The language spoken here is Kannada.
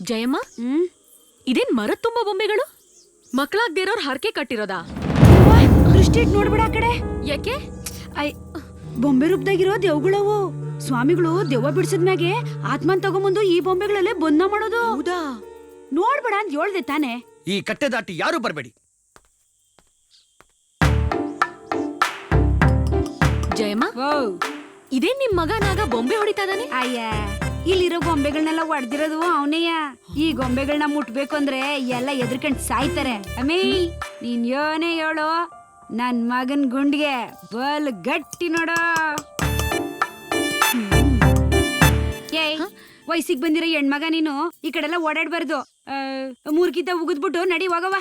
ಜಯಮ್ಮ, ಇದೇನ್ ಮರದ ತುಂಬಾ ಬೊಂಬೆಗಳು? ಮಕ್ಕಳಾಗ್ದಿರೋರ್ ಹರಕೆ ಕಟ್ಟಿರೋದಾ? ದೃಷ್ಟಿ ಇಟ್ ನೋಡ್ಬಿಡ ಆ ಕಡೆ. ಯಾಕೆ? ಐ ಬೊಂಬೆ ರೂಪದಾಗಿರೋ ದೆವ್ಗಳವು. ಸ್ವಾಮಿಗಳು ದೆವ್ವ ಬಿಡ್ಸದ್ಮ್ಯಾಗೆ ಆತ್ಮನ್ ತಗೊಂಬಂದು ಈ ಬೊಂಬೆಗಳಲ್ಲೇ ಬಂದ ಮಾಡೋದು. ಹೌದಾ? ನೋಡ್ಬೇಡ ಅಂತ ಹೇಳ್ದೆ ತಾನೆ. ಈ ಕಟ್ಟೆ ದಾಟಿ ಯಾರು ಬರ್ಬೇಡಿ. ಜಯಮ್ಮ, ಇದೇನ್ ನಿಮ್ ಮಗನಾಗ ಬೊಂಬೆ ಹೊಡಿತಾ ಇದಾನೆ? ಅಯ್ಯ, ಇಲ್ಲಿರೋ ಗೊಂಬೆಗಳನ್ನೆಲ್ಲ ಹೊಡ್ದಿರೋದು ಅವನೇಯ. ಈ ಗೊಂಬೆಗಳನ್ನ ಮುಟ್ಬೇಕು ಅಂದ್ರೆ ಎಲ್ಲ ಎದ್ರಕಂಡ್ ಸಾಯ್ತಾರೆ. ಅಮ್ಮಿ, ನೀನ್ ಯೋನೇ ಹೇಳೋ, ನನ್ ಮಗನ್ ಗುಂಡ್ಗೆ ಬಲ್ ಗಟ್ಟಿ ನೋಡೋ. ಏಯ್, ವಯಸ್ಸಿಗೆ ಬಂದಿರೋ ಹೆಣ್ಮಗ ನೀನು ಈ ಕಡೆಲ್ಲ ಓಡಾಡ್ಬಾರ್ದು. ಮೂರ್ಕಿತ ಉಗಿದ್ಬಿಟ್ಟು ನಡಿ ಹೋಗವ.